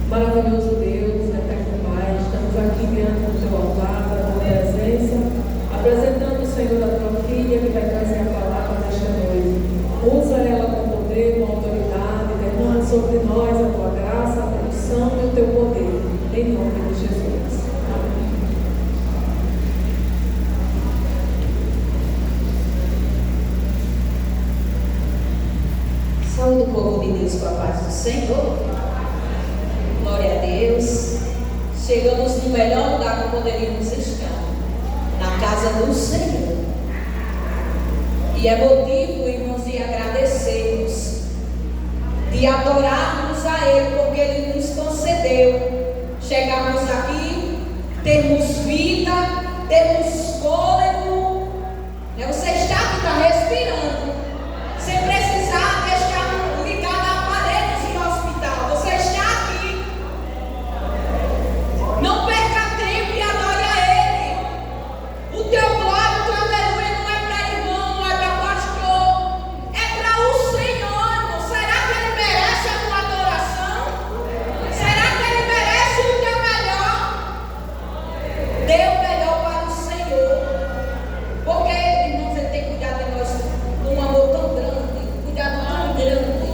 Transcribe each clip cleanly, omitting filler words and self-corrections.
Maravilhoso Deus, eterno Pai, estamos aqui diante do Teu altar, da Tua presença, apresentando, Senhor, a Tua filha que vai trazer a palavra nesta noite. Usa ela com poder, com autoridade, derrama sobre nós a Tua graça, a Tua unção e o Teu poder, em nome de Jesus. Amém. Saúde o povo de Deus com a paz do Senhor. Glória a Deus. Chegamos no melhor lugar que poderíamos estar, na casa do Senhor. E é motivo, irmãos, de agradecermos, de adorarmos a Ele, porque Ele nos concedeu chegarmos aqui, termos vida, termos fôlego. Você está respirando, sem precisar estar ligado a aparelhos de hospital. Você está aqui. Não perca tempo e adore a Ele. O teu glória, o teu aleluia não é para irmão, não é para pastor, é para o Senhor, irmão. Será que Ele merece a tua adoração? Será que Ele merece o teu melhor? Dê o melhor para o Senhor. Porque, irmãos, Ele tem cuidado de nós com um amor tão grande, cuidado tão grande,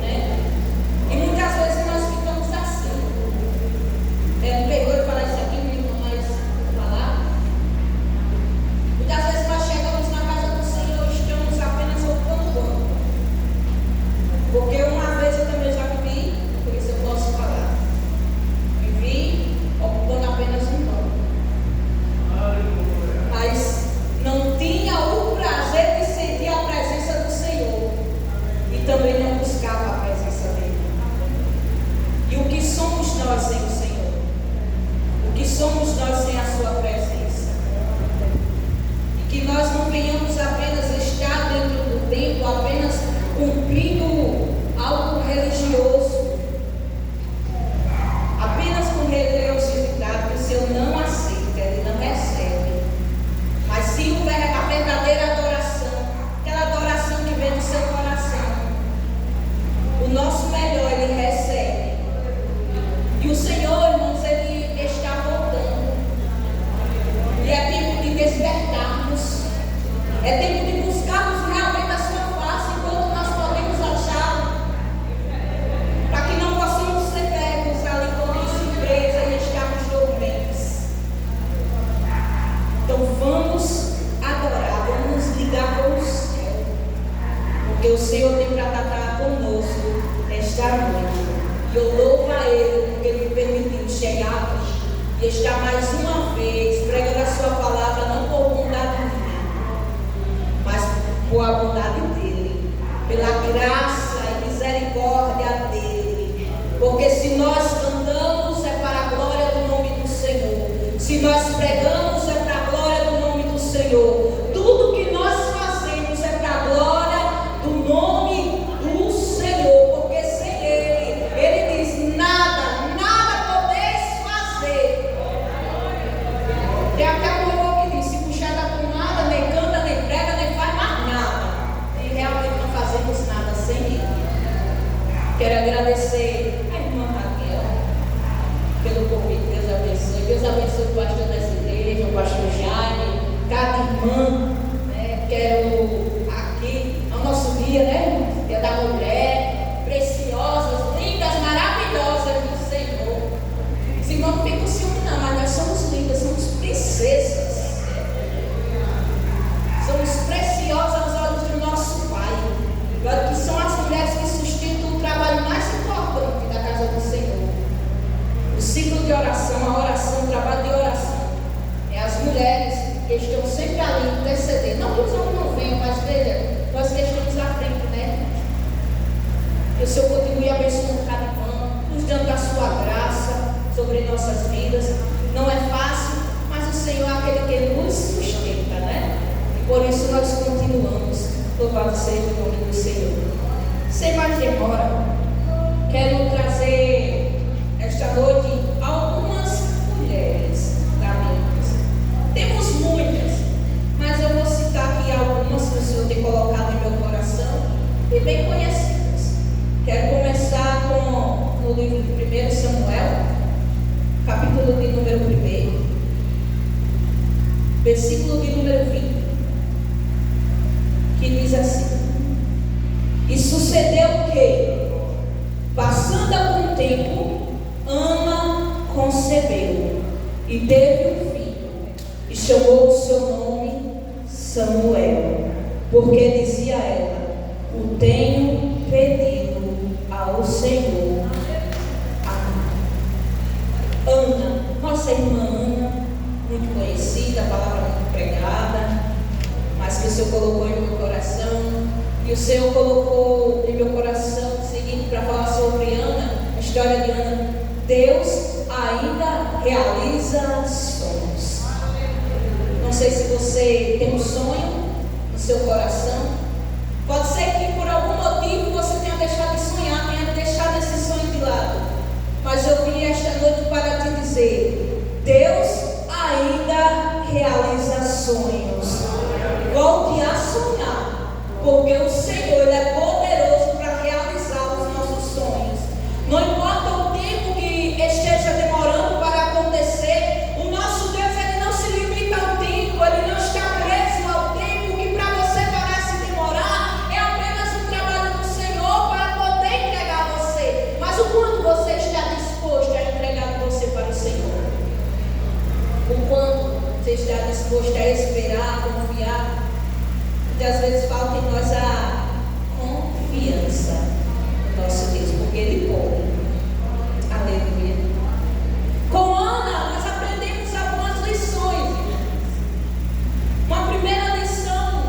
né? E muitas vezes nós ficamos assim. Me perdoe falar isso aqui, não irmão, mas falar. Muitas vezes nós chegamos na casa do Senhor e estamos apenas ocupando o banco. Porque uma vez eu também já vivi, por isso eu posso falar. Vivi ocupando apenas um banco. Mas não tinha o prazer de sentir a presença do Senhor. E também não buscava a presença dele. E o que somos nós sem o Senhor? O que somos nós sem a sua presença? E que nós não venhamos apenas estar dentro do templo, apenas cumprindo algo religioso, apenas com religiosidade, que o Senhor não aceita, Ele não recebe. Mas se houver a verdadeira adoração, aquela adoração que vem do seu coração, o nosso melhor Ele recebe. E o Senhor, irmãos, Ele está voltando. E é tempo de despertarmos. É tempo de buscarmos realmente a sua face enquanto nós podemos achá-lo. Para que não possamos ser pegos ali como surpresa e estarmos dormentes. Então vamos adorar, vamos ligar com o céu. Porque o Senhor tem para tratar conosco esta noite. E eu louvo a Ele porque Ele me permitiu chegar hoje e estar mais uma vez pregando a sua palavra, não por bondade minha, mas por a bondade dEle, pela graça e misericórdia dEle. Porque se nós cantamos é para a glória do nome do Senhor. Se nós pregamos é para a glória do nome do Senhor. Tudo que nós fazemos é para a glória do nome do Senhor. Porque sem Ele diz: nada podeis fazer. Tem até um louvor que diz: se puxar da tomada, nem canta, nem prega, nem faz mais nada. E realmente não fazemos nada sem Ele. Quero agradecer a irmã Raquel pelo convite. Deus abençoe. Deus abençoe o pastor dessa igreja, o pastor Jaime, cada irmã, né? Quero aqui, é o nosso dia, né? Dia da mulher, preciosas, lindas, maravilhosas do Senhor. Os irmãos não ficam ciúmes, não, mas nós somos lindas, somos princesas. Somos preciosas aos olhos do nosso Pai. Claro que são as mulheres que sustentam o trabalho mais importante da casa do Senhor. O ciclo de oração, a oração, o trabalho de oração. É as mulheres que estão sempre ali intercedendo. Não que os homens não venham, mas veja, nós que estamos à frente, né? Que o Senhor continue abençoando cada irmão, nos dando a sua graça sobre nossas vidas. Não é fácil, mas o Senhor é aquele que nos sustenta, né? E por isso nós continuamos. Louvado seja o nome do Senhor. Sem mais demora, quero trazer esta noite algumas mulheres da Bíblia. Temos muitas, mas eu vou citar aqui algumas que o Senhor tem colocado em meu coração e bem conhecidas. Quero começar com no livro de 1 número 1, versículo de número 20, que diz assim: e sucedeu que, passando algum tempo, Ana concebeu e teve um filho, e chamou o seu nome Samuel, porque dizia ela: o tenho pedido ao Senhor. Ana, nossa irmã Ana, muito conhecida, a palavra muito pregada, mas que o Senhor colocou em meu coração, e o Senhor colocou em meu coração o seguinte, para falar sobre Ana, a história de Ana. Deus ainda realiza sonhos. Não sei se você tem um sonho no seu coração. Pode ser que por algum motivo você tenha deixado de sonhar, tenha deixado esse sonho de lado. Mas eu vim esta noite para te dizer: Deus ainda realiza sonhos. Volte a sonhar, porque o Senhor Ele é poderoso para realizar os nossos sonhos. Não importa o tempo que esteja demorando para acontecer, o nosso Deus Ele não se limita ao tempo, Ele não está preso ao tempo que para você parece demorar. É apenas um trabalho do Senhor para poder entregar você. Mas o quanto você está disposto a entregar você para o Senhor? O quanto você está disposto a esperar, a confiar? Muitas vezes falta em nós a confiança no nosso Deus, porque Ele pode. Aleluia. Com Ana, nós aprendemos algumas lições. Uma primeira lição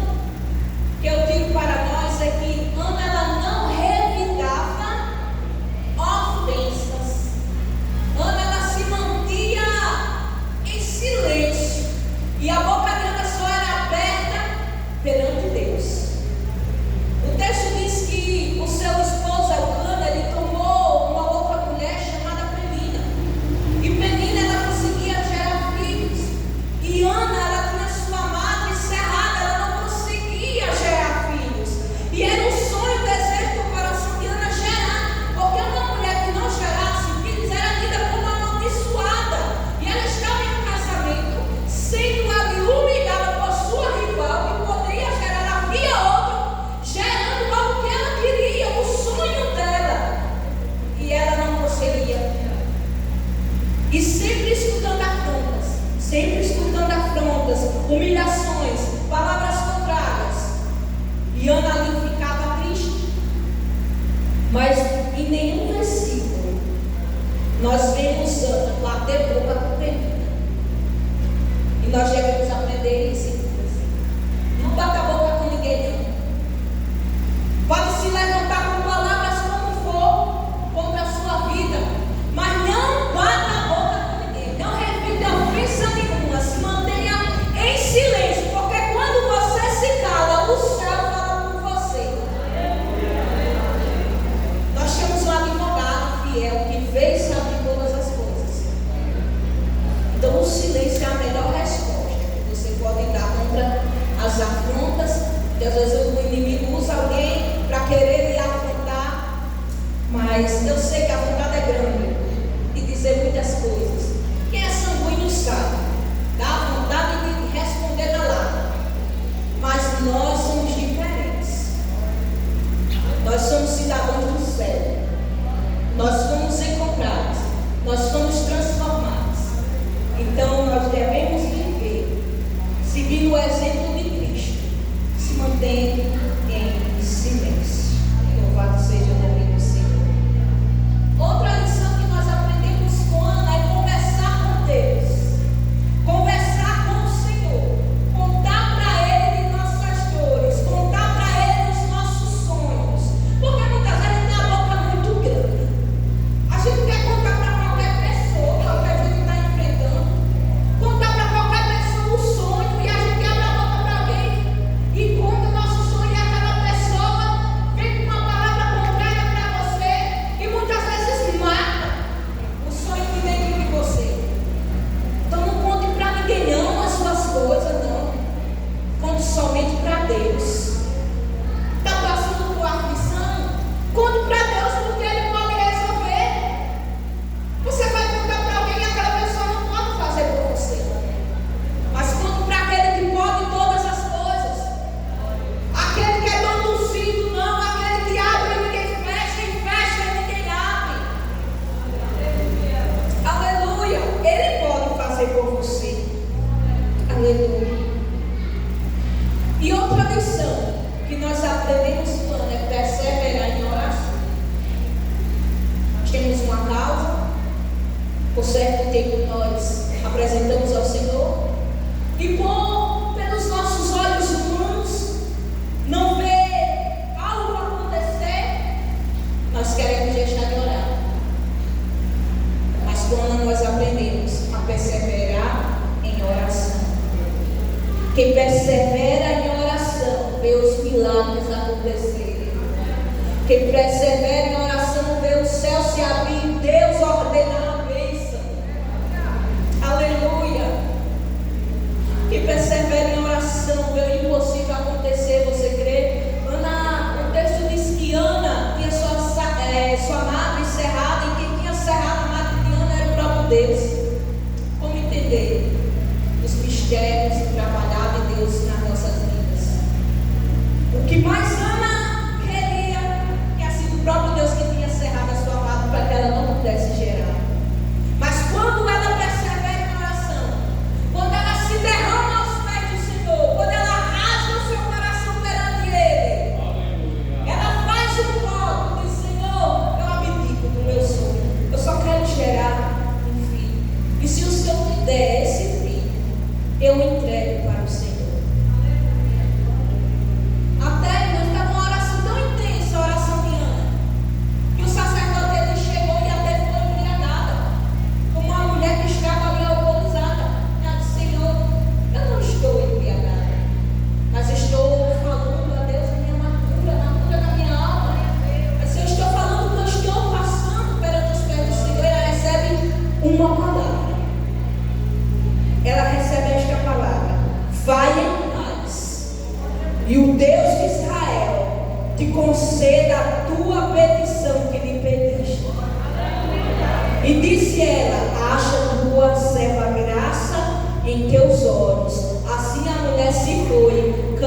que eu tiro para nós é que Ana, ela não revidava ofensas. Ana, ela se mantia em silêncio, e a boca de Ana só era aberta perante Deus. O texto diz que o seu esposo Elcana, ele tomou uma outra mulher chamada Penina, e Penina, ela conseguia gerar filhos, e Ana, ela tinha sua madre cerrada, ela não conseguia gerar filhos, e era um sonho, desejo do coração de Ana gerar, porque uma mulher que não gerasse filhos era tida como amaldiçoada, e ela estava em um casamento sendo ali humilhada por sua rival, que poderia gerar, havia outra gerando algo que ela queria, o sonho dela, e ela não conseguia. E sempre escutando afrontas, humilhações, palavras contrárias, e Ana ali ficava triste. Mas em nenhum versículo nós vemos Ana bater boca com Penina. E nós devemos aprender isso. Não bata a boca com ninguém, não. Pode se levantar com palavras como for contra a sua vida, mas não bata a boca com ninguém. Não repita ofensa nenhuma. Se mantenha em silêncio, porque quando você se cala, o céu fala por você. Nós temos um advogado fiel que vê e sabe todas as coisas. Então o silêncio é a melhor resposta que você pode dar contra as afrontas, que às vezes o inimigo usa alguém para querer lhe afrontar, mas eu sei que a vontade é grande de dizer muitas coisas. Quem é sanguíneo sabe, dá vontade de responder na lata, mas nós somos diferentes. Nós somos cidadãos do céu, nós fomos encontrados, nós fomos transformados. Então nós devemos viver seguindo o exemplo de Cristo, se mantendo em silêncio. Louvado seja o nome do Senhor. Outra lição Por certo tempo nós apresentamos ao Senhor e pelos nossos olhos humanos não ver algo acontecer, nós queremos deixar de orar. Mas quando nós aprendemos a perseverar em oração, quem persevera em oração vê os milagres acontecerem. Quem persevera em oração vê o céu se abrir, Deus ordenar a bênção. Aleluia. Quem persevera em oração vê o impossível acontecer. Você crê? O texto diz que Ana tinha sua madre cerrada, e quem tinha cerrado a madre de Ana era o próprio Deus. Como entender os mistérios e trabalhar de Deus nas nossas vidas? O que mais Ana queria, que ha sido o próprio Deus que tinha cerrado a sua madre para que ela não pudesse gerar. Mas quando ela persevera em oração, quando ela se derrama aos pés do Senhor, quando ela rasga o seu coração perante Ele, ela faz um voto, diz: Senhor, eu abdico do meu sonho, eu só quero gerar um filho, e se o Senhor me der esse filho, eu entrego para o Senhor. Até nós estava uma oração tão intensa, a oração de Ana, que o sacerdote ele chegou e até foi embriagada, como uma mulher que estava ali alcoolizada. Ela disse: Senhor, eu não estou embriagada, mas estou falando a Deus a minha amargura, na cura da minha alma. Mas eu estou falando que eu estou passando perante os pés do Senhor. Ela recebe uma palavra. Ela recebe esta palavra: vai em paz, e o Deus de Israel te conceda a tua petição que lhe pediste. E disse ela: acha tua serva graça em teus olhos. Assim a mulher se foi,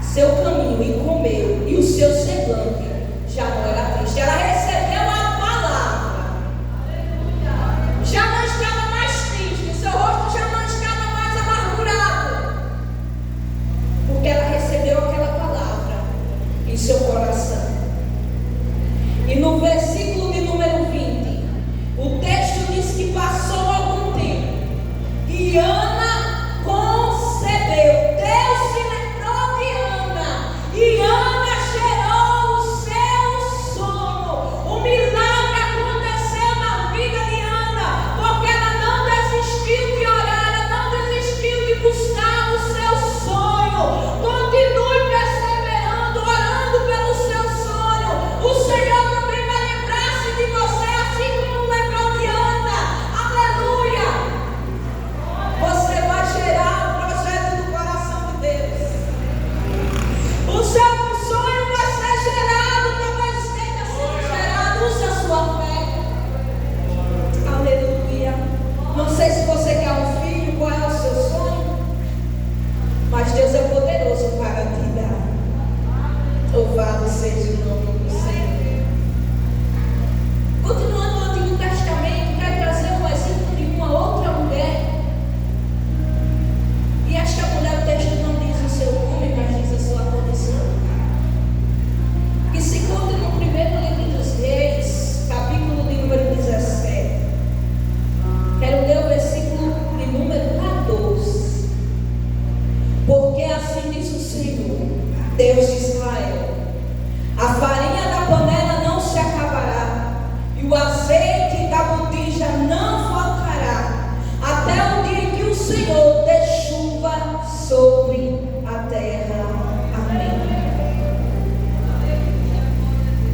seu caminho, e comeu, e o seu semblante já não era triste. Ela recebeu a palavra, já não estava mais triste, o seu rosto já não estava mais amargurado, porque ela recebeu aquela palavra em seu coração. E no versículo de número 20, o texto diz que passou algum tempo e Ana concebeu. Deus se lembrou de Ana e Ana gerou o seu sono. O milagre aconteceu na vida de Ana, porque ela não desistiu de orar, ela não desistiu de buscar o seu sonho. Continue perseverando, orando pelo seu sonho. O Senhor também vai lembrar-se de você, assim como lembrou de Ana. Aleluia! Você vai gerar o projeto do coração de Deus. O seu sonho vai ser gerado, talvez tenha sido gerado. Use a sua fé. Aleluia! Não sei se você quer um filho, qual é o seu sonho, mas Deus é poderoso para te dar. Louvado seja o nome do Senhor. Continuando no Antigo Testamento, quero trazer um exemplo de uma outra mulher. E esta mulher, o texto não diz o seu nome, mas diz a sua condição. Que se encontra no primeiro livro dos Reis, capítulo de número 17. Quero ler o versículo de número 14. Porque assim diz o Senhor, Deus de Israel: a farinha da panela não se acabará, e o azeite da botija não faltará, até o dia em que o Senhor dê chuva sobre a terra. Amém.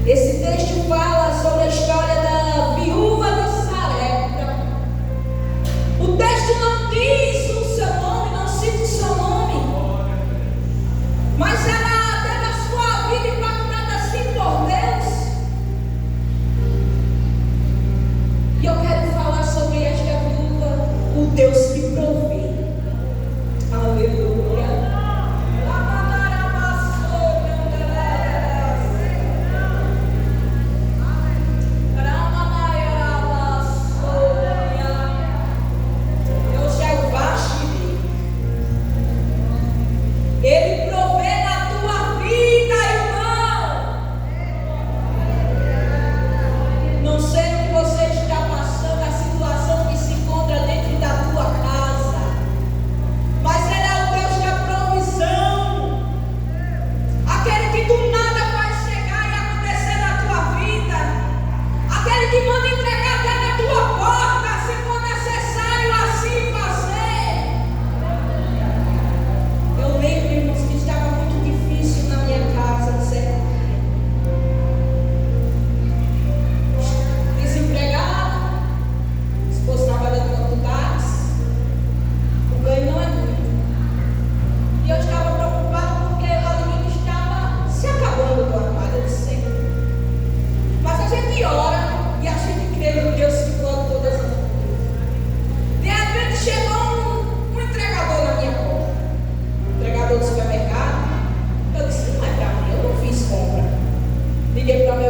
Esse texto fala sobre a história da viúva de Sarepta. O texto não diz o seu nome, não cita o seu nome, mas ela teve a sua vida impactada assim por Deus. E eu quero falar sobre esta viúva, o Deus que provê. Aleluia. Ele provê na tua vida, irmão. Não sei o que você está passando, a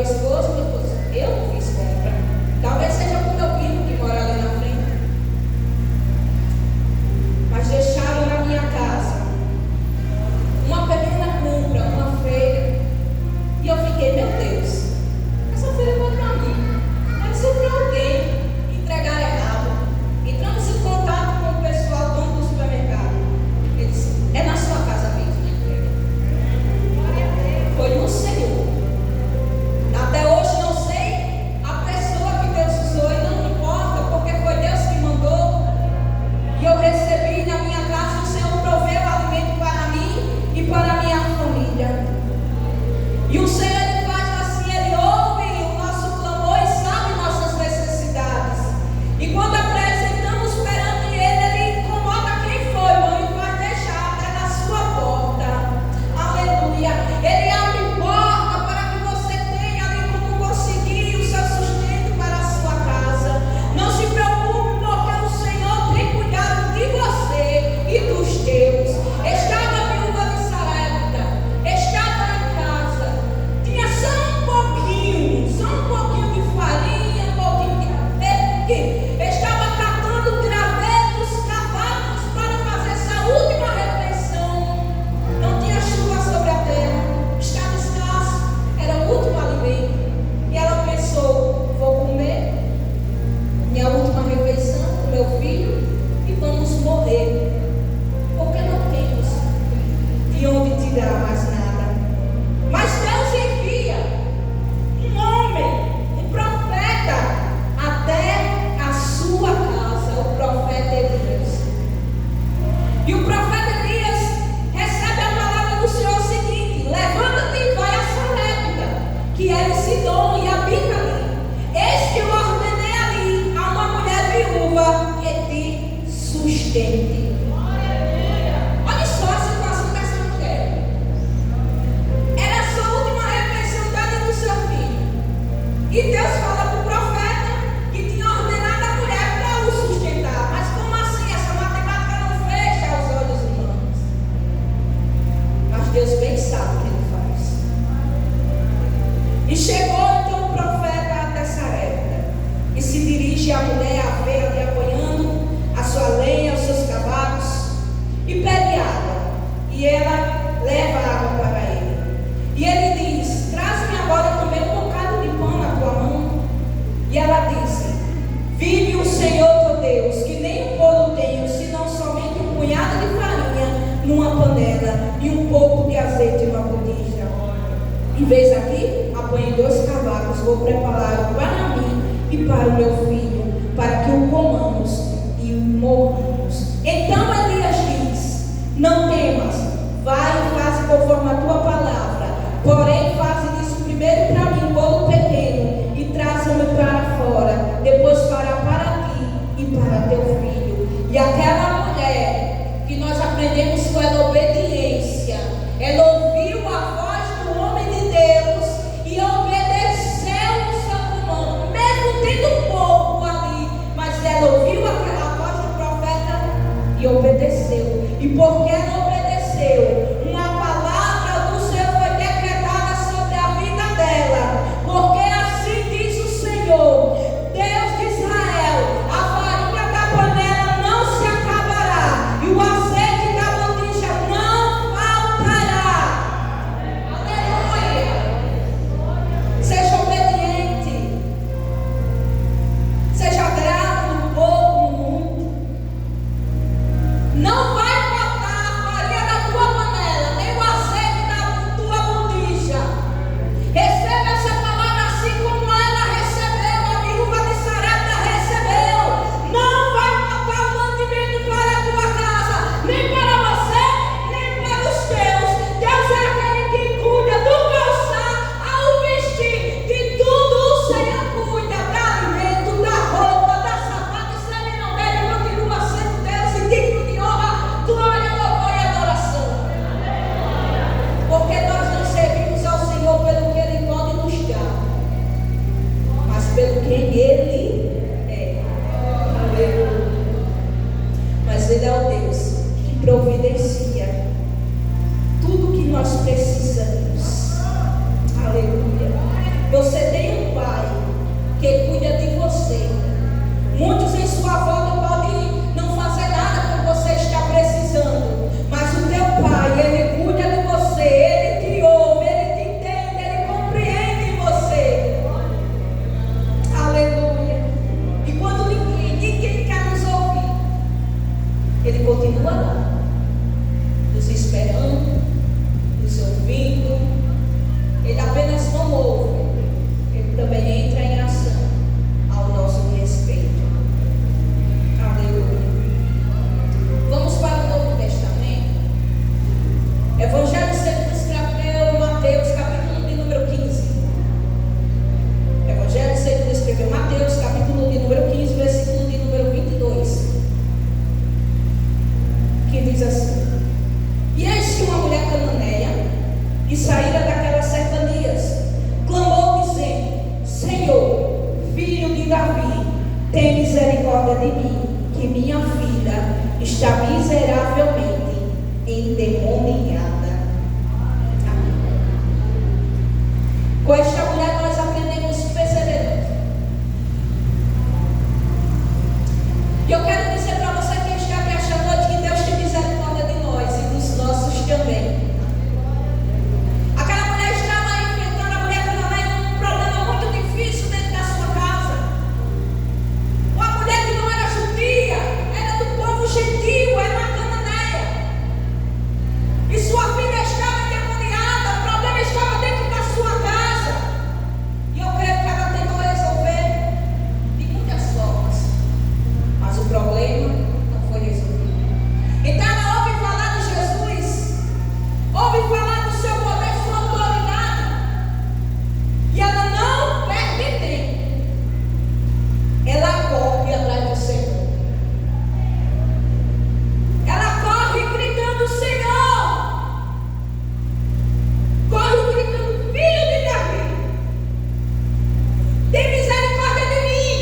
esposo, eu não fiz compra. Talvez seja com meu primo que mora ali na frente. Mas deixaram na minha casa uma pequena compra, uma feira. E eu fiquei, meu Deus, essa feira foi para mim. Deve ser para alguém. Entregar errado. Entramos em contato com o pessoal dono do supermercado. Eles, é na sua casa mesmo, né? Foi no Senhor. Até hoje não sei a pessoa que Deus usou e não importa, porque foi Deus que mandou. E eu recebi na minha casa, o Senhor proveu alimento para mim e para a minha família. E o Senhor, Ele faz assim, Ele ouve o nosso clamor e sabe nossas necessidades. E quando apresentamos perante Ele, Ele incomoda quem foi, irmão, e vai deixar até na sua porta. Aleluia. Ele abre porta para que você tenha ali como conseguir o seu sustento para a sua casa. Não se preocupe, porque o Senhor tem cuidado de você e dos teus. Estava a viúva de Sarepta, estava em casa, tinha só um pouquinho de farinha, um pouquinho de azeite, estava catando gravetos, cavalos para fazer essa última refeição. Não tinha chuva sobre a terra, estava escasso, era o último alimento. E ela pensou: vou comer minha última refeição com meu filho e vamos morrer, porque não temos de onde tirar mais nada. Mas Deus envia um homem, um profeta, até a sua casa, o profeta Elias. E o profeta Elias recebe a palavra do Senhor seguinte: levanta-te e vai a Sarepta, que é em Sidom, e habita ali. Eis que eu ordenei ali a uma mulher viúva que te sustente. Olha só a situação dessa mulher. Era a sua última refeição dada do seu filho. E Deus fala para o profeta que tinha ordenado a mulher para o sustentar. Mas como assim? Essa matemática não fecha aos olhos humanos. Mas Deus bem sabe o que Ele faz. E chegou então o profeta até Sarepta e se dirige à mulher à feira ali apanhando a sua lenha, os seus cavalos, e pede água. E ela leva a água para ele. E ele diz: traz-me agora também um bocado de pão na tua mão. E ela disse: vive o Senhor teu Deus, que nem um bolo tenho, senão somente um punhado de farinha numa panela e um pouco de azeite numa botija. E vês aqui, apanhei 2 cavacos, vou prepará-lo para mim e para o meu filho, para que o comamos e o morramos. Então Elias diz: não temas, vai e faze conforme a tua palavra. Porém, faze isso primeiro para mim um bolo pequeno e traza-me para fora, depois fará para ti e para teu filho. E aquela mulher que nós aprendemos com ela obediência, ela ouviu a voz do homem de Deus e obedeceu o seu comando, mesmo tendo pouco ali, mas ela ouviu a voz do profeta e obedeceu. E porque ela obedeceu, uma palavra do Senhor foi decretada sobre a vida dela. Porque assim diz o Senhor, Deus de Israel: a farinha da panela não se acabará e o azeite da botija não faltará. Aleluia! Seja obediente, seja grato no pouco, no muito. Não vai faltar a farinha da tua panela, nem o azeite da tua botija. Receba essa palavra assim como ela recebeu, a viúva de Sarepta recebeu. Não vai faltar o mantimento para a tua casa, nem para você, nem para os teus. Deus é aquele que cuida do calçar ao vestir, de tudo o Senhor cuida, do alimento, da roupa, da sapato. Se Ele não der, Ele continua sendo Deus e digno de honra, glória, louvor e adoração. Porque nós não servimos ao Senhor pelo que Ele pode nos dar, mas pelo quem Ele é. Aleluia. Mas Ele é o Deus que providencia tudo que nós precisamos. Aleluia. Você Davi, tem misericórdia de mim, que minha filha está miseravelmente endemoniada. Com esta mulher nós aprendemos perseverança. E eu quero dizer para você que está aqui esta noite que Deus tem misericórdia de nós e dos nossos também. Aquela mulher estava enfrentando, a mulher cananeia, um problema muito difícil dentro da sua casa. Uma mulher que não era judia, era do povo gentil, era uma cananeia. E sua filha estava endemoniada, o problema estava dentro da sua casa. E eu creio que ela tentou resolver de muitas formas, mas o problema não foi resolvido. Então ela ouve falar de Jesus, ouve falar do seu poder, sua autoridade, e ela não perde tempo. Ela corre atrás do Senhor. Ela corre gritando: Senhor! Corre gritando: Filho de Davi, tem misericórdia de mim.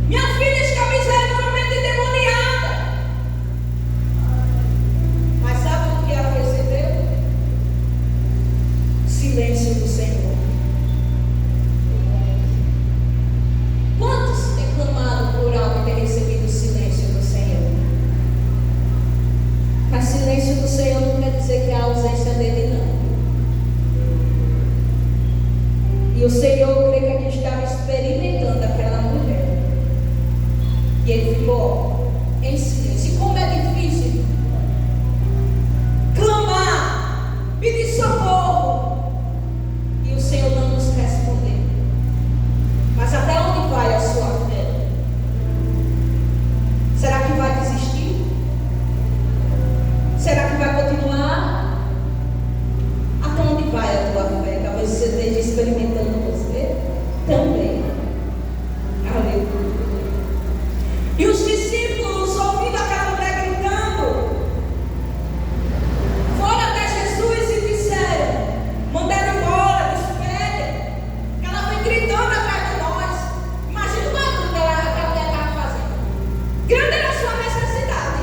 Minha filha está miseravelmente endemoniada. Mas sabe o que ela recebeu? Silêncio do Senhor. Quantos têm clamado por algo e têm recebido o silêncio do Senhor? Mas silêncio do Senhor não quer dizer que é a ausência dele, não. E o Senhor, eu creio que a gente estava experimentando aquela mulher. E ele ficou em silêncio. E como é difícil clamar, pedir socorro, e o Senhor não nos responder. Mas até onde vai a sua fé? Será que vai desistir? Será que vai continuar? Até onde vai a tua fé? Talvez você esteja experimentando você também. Aleluia. E os discípulos, ouvindo aquela mulher gritando, foram até Jesus e disseram: mandaram embora, despedem, que ela foi gritando atrás de nós. Imagina o barulho que aquela mulher estava fazendo. Grande era a sua necessidade.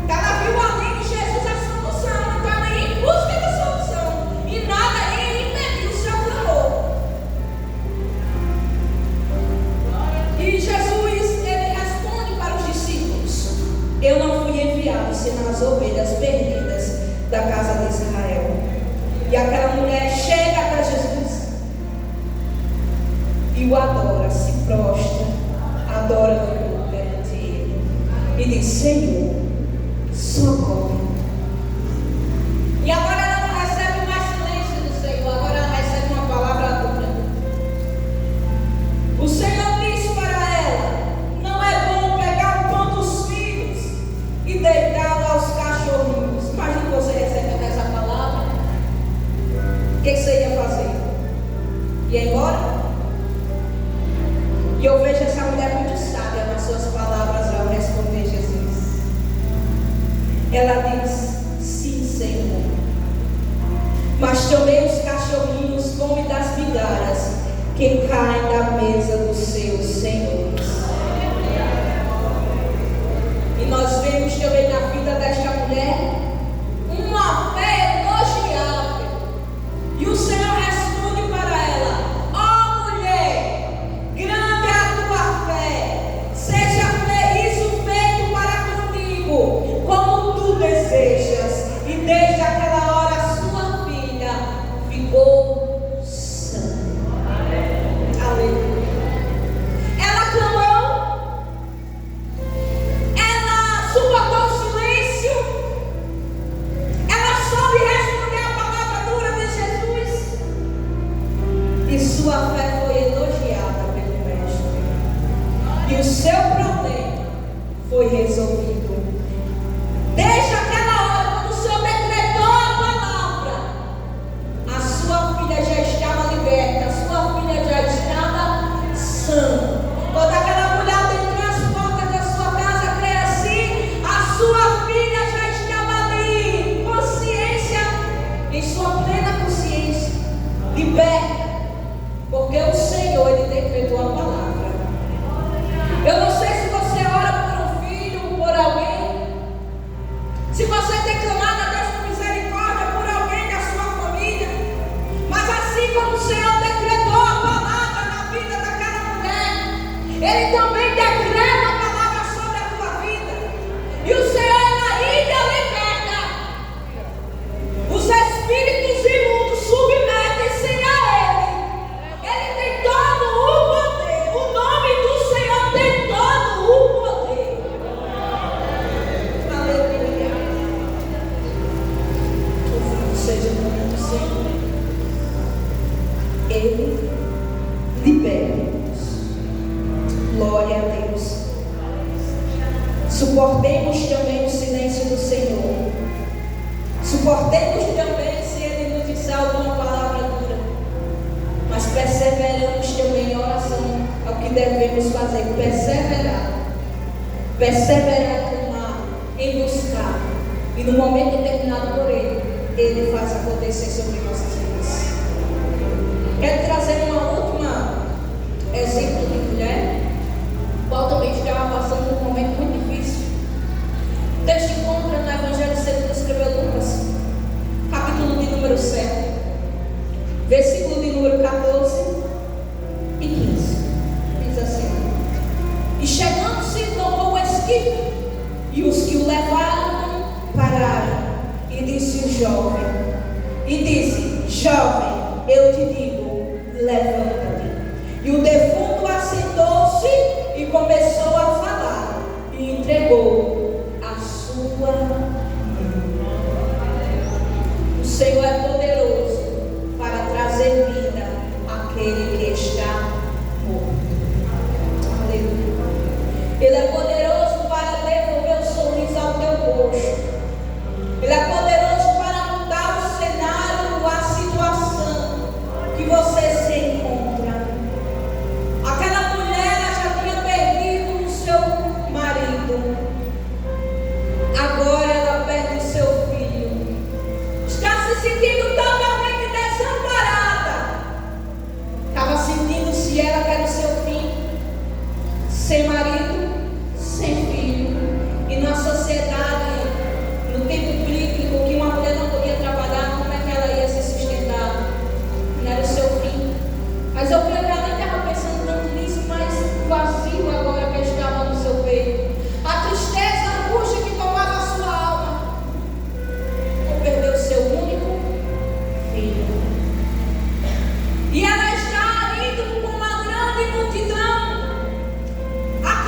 Ela viu ali em Jesus a solução, então ela ia em busca da solução, e nada ia impedir o seu clamor. E Jesus, ele responde para os discípulos: eu não fui enviado senão as ovelhas perdidas da casa de Israel. E aquela mulher chega para Jesus e o adora, se prostra, adora perante ele e diz: Senhor, socorre. E agora ela não recebe mais silêncio do Senhor, agora ela recebe uma palavra dura. O Senhor disse para ela: não é bom pegar o pão dos filhos e deitá-lo aos cachorrinhos. Imagina você recebendo essa palavra. O que você ia fazer? Ia embora? E eu vejo essa mulher muito sábia nas suas palavras ao responder Jesus. Ela diz: sim, Senhor, mas também os cachorrinhos comem das migalhas que caem da mesa dos seus senhores. E nós vemos também na vida desta mulher uma fé elogiável. E o Senhor responde para ela: ó mulher, grande é a tua fé, seja isso feito para contigo, como tu desejas. E desde aquela hora a sua filha ficou sã. Aleluia. Ela clamou, ela suportou o silêncio, ela soube responder a palavra dura de Jesus, e sua fé foi elogiada pelo Mestre, e o seu problema foi resolvido. Desde aquela hora, quando o Senhor decretou a palavra, a sua filha já estava liberta, a sua filha já estava sã. Quando aquela mulher entrou as portas da sua casa, creia assim, a sua filha já estava ali, consciência, em sua plena consciência, liberta, porque o Senhor, ele decretou a palavra. Ele também decreta a palavra sobre a tua vida. E o Senhor ainda liberta. Os espíritos imundos submetem-se a Ele. Ele tem todo o poder. O nome do Senhor tem todo o poder. Aleluia. Louvado seja o nome do Senhor. Ele liberta-nos. Glória a Deus. Suportemos também o silêncio do Senhor. Suportemos também se Ele nos disser alguma palavra dura. Mas perseveramos também em oração. É o que devemos fazer. Perseverar. Perseverar, clamar, em buscar. E no momento determinado por Ele, Ele faz acontecer sobre nossas vidas. Quero trazer uma última exemplo de mulher, qual também estava passando por um momento muito difícil. O texto encontra no Evangelho segundo escreveu Lucas, capítulo de número 7, versículo de número 14 e 15. Diz assim: E chegando-se, tomou o esquife, e os que o levaram pararam, e disse o jovem, jovem, eu te digo, levanta-te. E o defunto assentou-se e começou a falar, e entregou a sua mão. O Senhor é poderoso para trazer vida àquele que está morto. Aleluia. Ele é poderoso para devolver o sorriso ao teu rosto. Ele é poderoso para mudar o cenário, a situação que você se encontra. Aquela mulher já tinha perdido o seu marido. Agora ela perde o seu filho. Está se sentindo totalmente desamparada. Estava sentindo se ela quer o seu fim. Sem marido, sem filho. E na sociedade, no tempo bíblico, que uma mulher não podia trabalhar, como é que ela ia se sustentar? Não era o seu fim. Mas eu creio que ela nem estava pensando tanto nisso, mas o vazio agora que estava no seu peito, a tristeza, a angústia que tomava a sua alma, ou perdeu o seu único filho. E ela está indo com uma grande multidão, a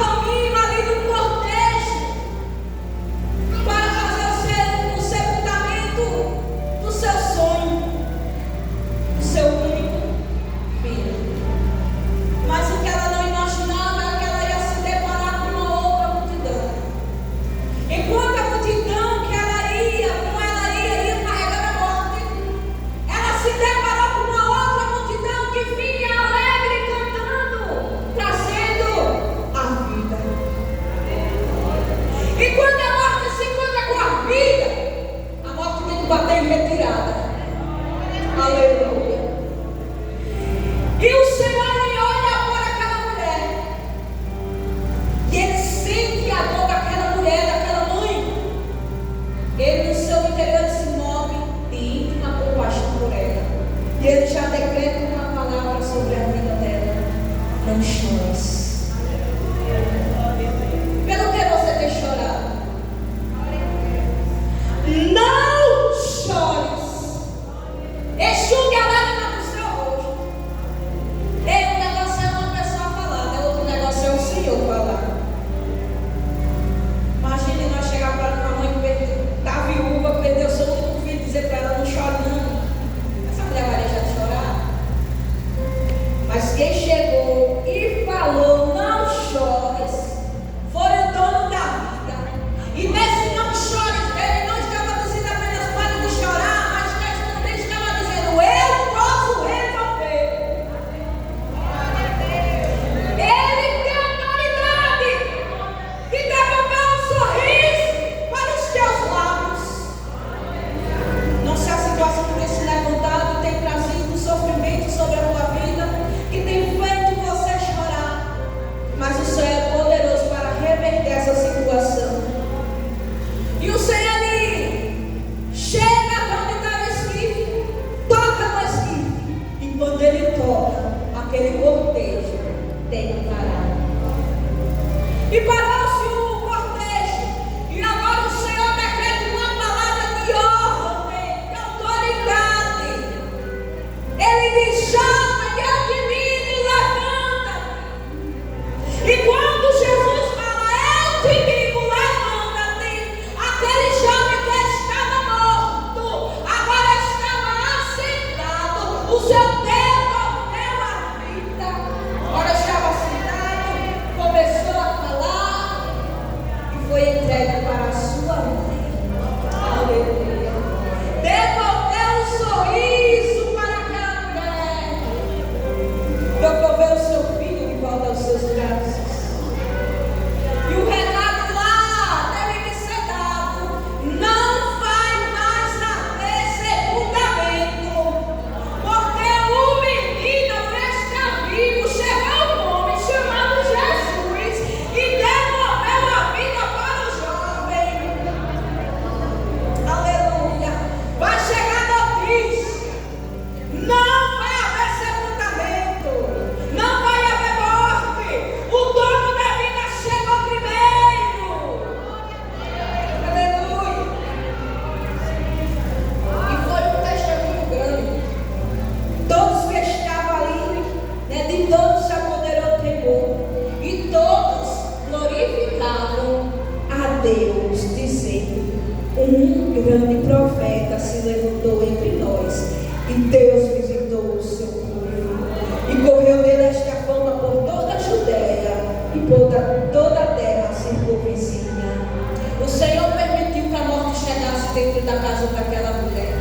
E parou-se o cortejo. E agora o Senhor decreta uma palavra de ordem, de autoridade. Ele diz: jovem, eu te digo, levanta-te. E quando Jesus fala, eu te digo, levanta-te, aquele jovem que estava morto, agora estava assentado. O seu Deus deu a vida. Agora estava assentado, começou a falar e foi entregue para a sua mãe. Aleluia. Devolveu o sorriso para aquela mulher. Devolveu o seu filho de volta aos seus braços. E o recado lá teve que ser dado: não vai mais haver sepultamento, porque o menino está vivo. Chegou um homem chamado Jesus e devolveu a vida para o jovem. Aleluia. Vai chegar notícia: não vai haver sepultamento, não vai haver morte. O dono da vida chegou primeiro. Aleluia. E foi um testemunho grande. Todos que estavam ali, de todos se apoderou o temor. E todos glorificavam a Deus, dizendo: um grande profeta se levantou entre nós, e Deus visitou o seu povo. E correu dele esta fama por toda a Judeia e por toda a terra circunvizinha. O Senhor permitiu que a morte chegasse dentro da casa daquela mulher,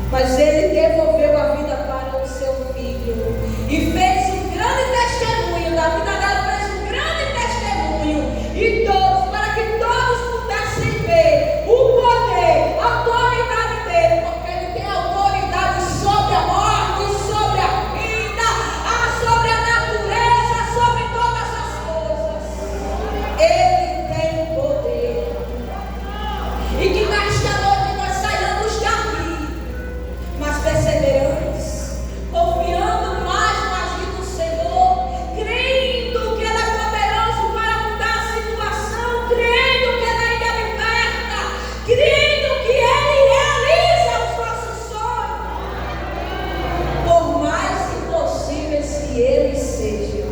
mas ele devolveu a vida para o seu filho e fez um grande testemunho da vida dela, fez um grande testemunho, e todos, para que todos pudessem ver o poder, a autoridade dele, porque ele tem autoridade sobre a morte, sobre a vida, sobre a natureza, sobre todas as coisas. Ele tem poder. E que nesta noite nós saiamos daqui, mas perseverantes, confiando mais no agir do Senhor, crendo que Ele é poderoso para mudar a situação, crendo que Ele ainda liberta, crendo que Ele realiza os nossos sonhos, por mais impossíveis que eles sejam.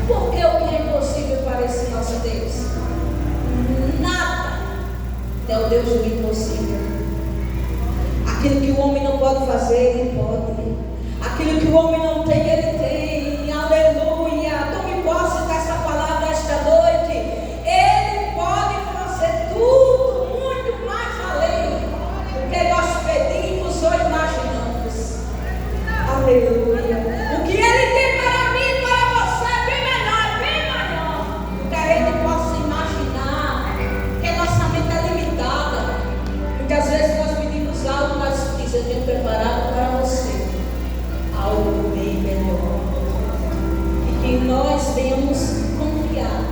Porque o que é impossível para esse nosso Deus? Nada é o Deus do impossível. Aquilo que o homem não pode fazer, ele pode. Aquilo que o homem não tem, ele tem. Aleluia. Tome posse dessa palavra esta noite. Ele pode fazer tudo, muito mais além do que nós pedimos ou imaginamos. Aleluia. O que ele tem para mim e para você é bem melhor, bem maior do que a gente possa imaginar. Que nossa mente é limitada. Muitas vezes nós pedimos algo, mas isso eu tenho preparado para você algo bem melhor. E que nós venhamos confiar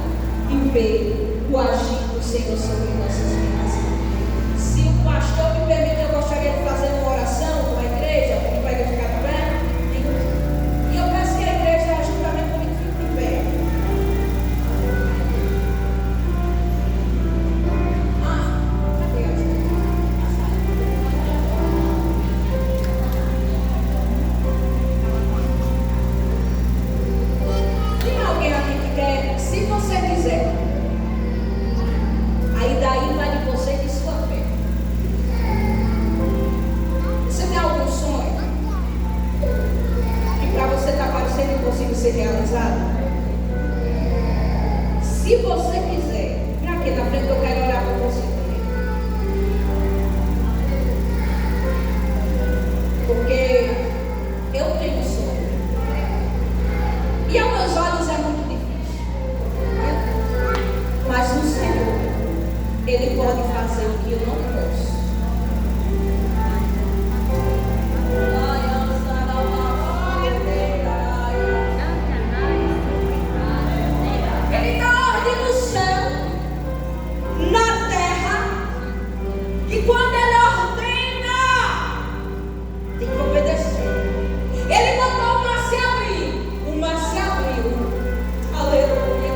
e ver o agir do Senhor sobre nossas vidas. Se o pastor me permite, eu gostaria de fazer uma oração com a igreja, pedir para a igreja ficar de pé. E eu peço que a igreja, juntamente comigo, fique de pé. Cadê a gente? Tem alguém aqui que quer, se você quiser, aí daí vai de você e de sua fé. Você tem algum sonho que para você está parecendo impossível ser realizado? Se você quiser, vem aqui na frente, eu quero orar por você também. Porque eu tenho sonho. E aos meus olhos é muito difícil. Mas o Senhor, Ele pode fazer o que eu não posso. Ele dá ordem no céu, na terra, e quando Ele ordena, tem que obedecer. Ele mandou o mar se abrir, o mar se abriu. Aleluia.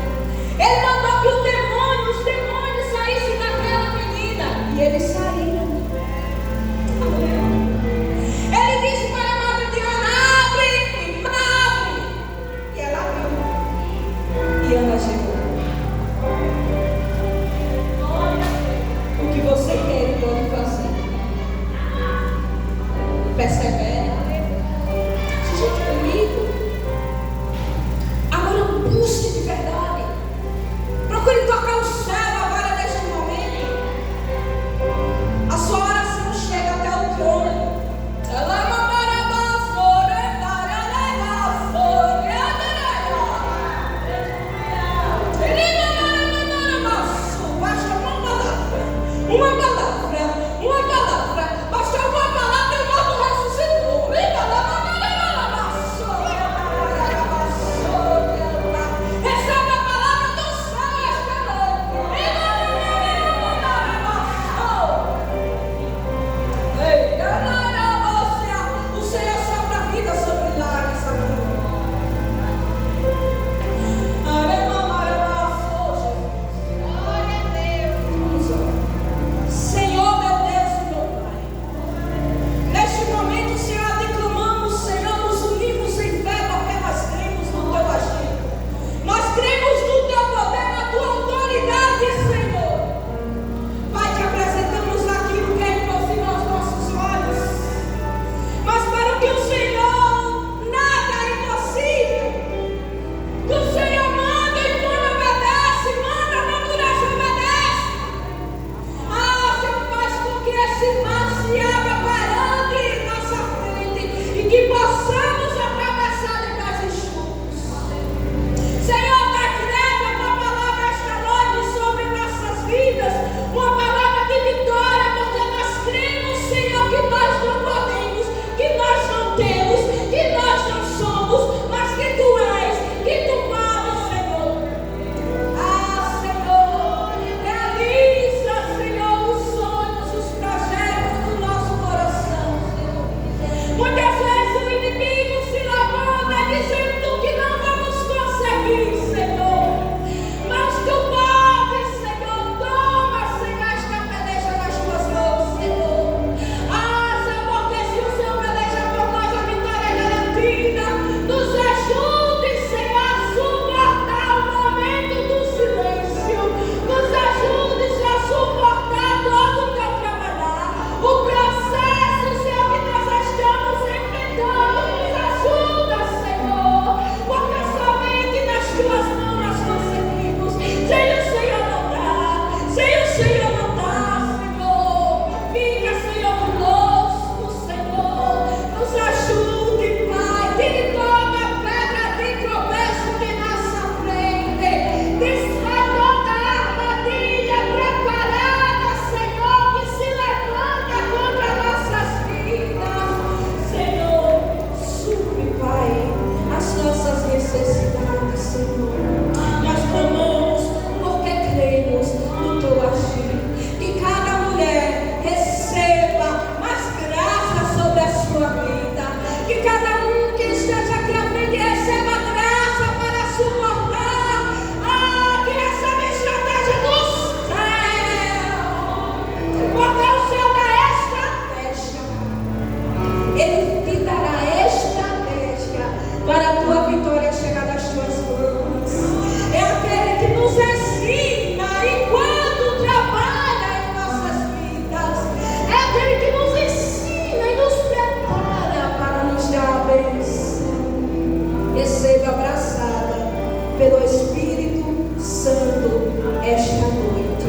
Espírito Santo esta noite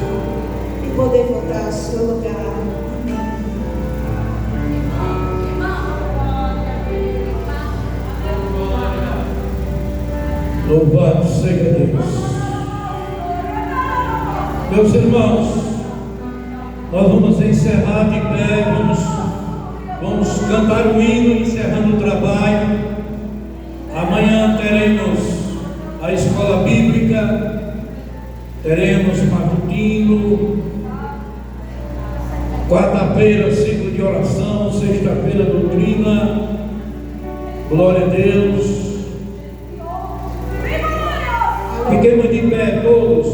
e poder voltar ao seu lugar. Louvado seja Deus. Meus irmãos, nós vamos encerrar de pé, vamos cantar o hino encerrando o trabalho. Amanhã teremos a escola bíblica, teremos matutino, quarta-feira ciclo de oração, sexta-feira doutrina. Glória a Deus. Fiquemos de pé todos,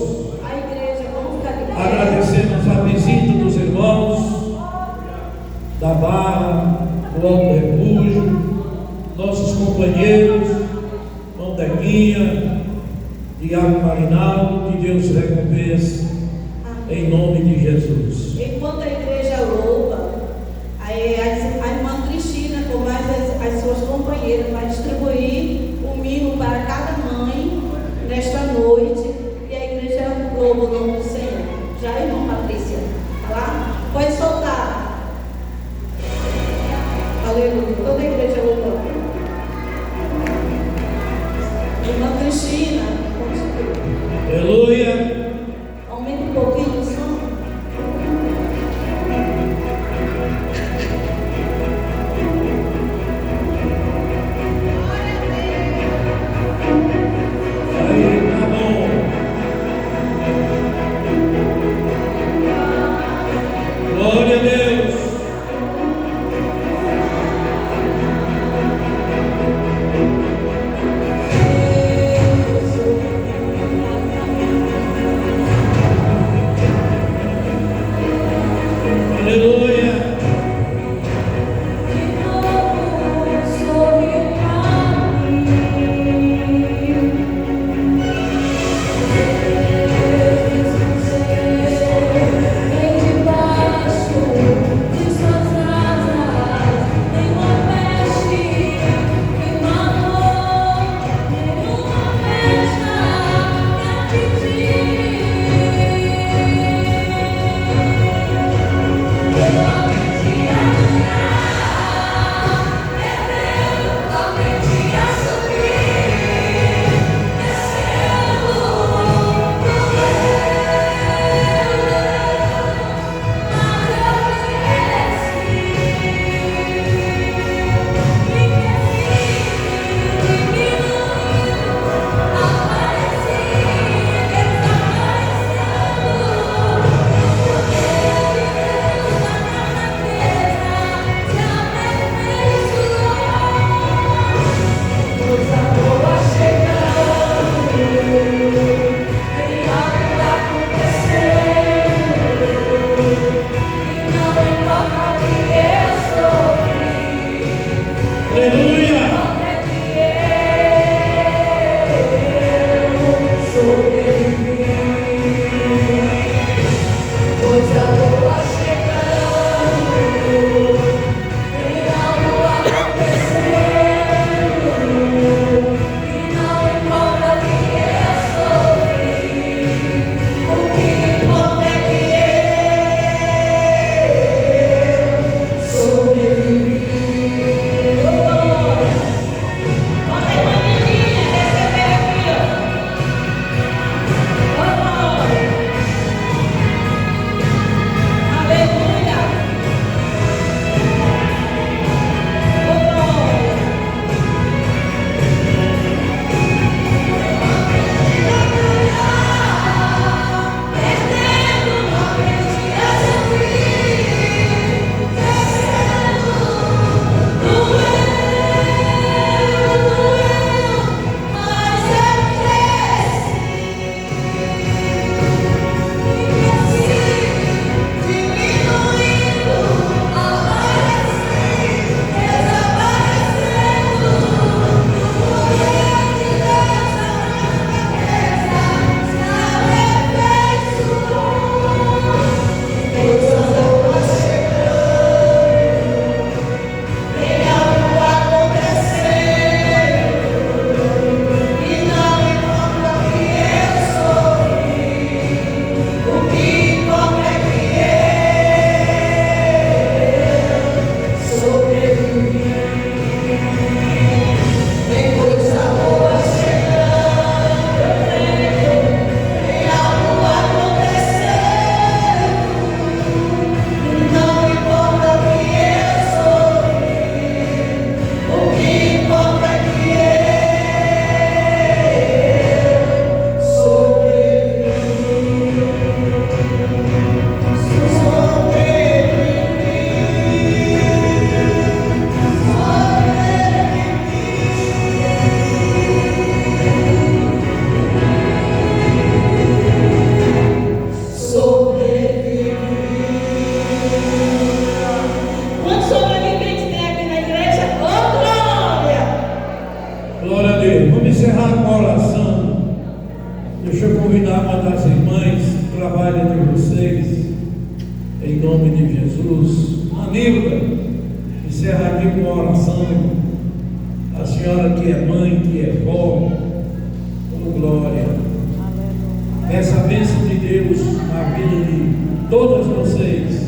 agradecemos a visita dos irmãos da Barra, do Alto Refúgio, nossos companheiros, irmão Dequinha, Diácono Marinaldo, que Deus recompense em nome de Jesus. Enquanto a igreja louva, a irmã Cristina, com mais as suas companheiras, vai distribuir o mimo para cada mãe nesta noite, e a igreja louva o nome do Senhor. Já, irmã Patrícia? Tá lá? Pode soltar. Aleluia. Toda a igreja louvando. Irmã Cristina, Aleluia. aumenta um pouquinho o som. Aí, tá bom. Glória a Deus. Deixa eu convidar uma das irmãs que trabalha entre vocês, em nome de Jesus. Aníbal, encerra aqui com uma oração. A senhora que é mãe, que é vó, oh glória. Essa bênção de Deus na vida de todas vocês.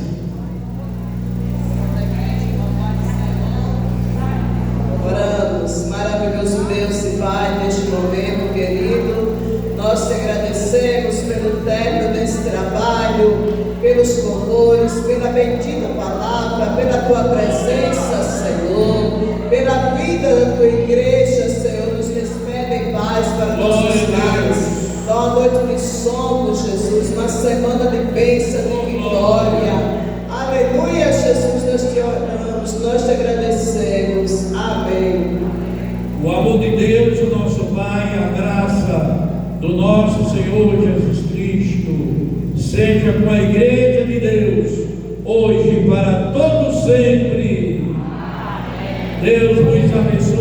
Oramos, maravilhoso Deus e Pai, neste momento, querido, nós te agradecemos pelo término desse trabalho, pelos louvores, pela bendita palavra, pela tua presença, Senhor, pela vida da tua igreja, Senhor, nos despede em paz para nossos lares. Ó noite de somos, Jesus, uma semana de bênção, de vitória. Aleluia, Jesus, nós te oramos, nós te agradecemos. Amém. O amor de Deus, o nosso Pai, a graça do nosso Senhor Jesus Cristo, seja com a igreja de Deus, hoje e para todo sempre. Amém. Deus nos abençoe.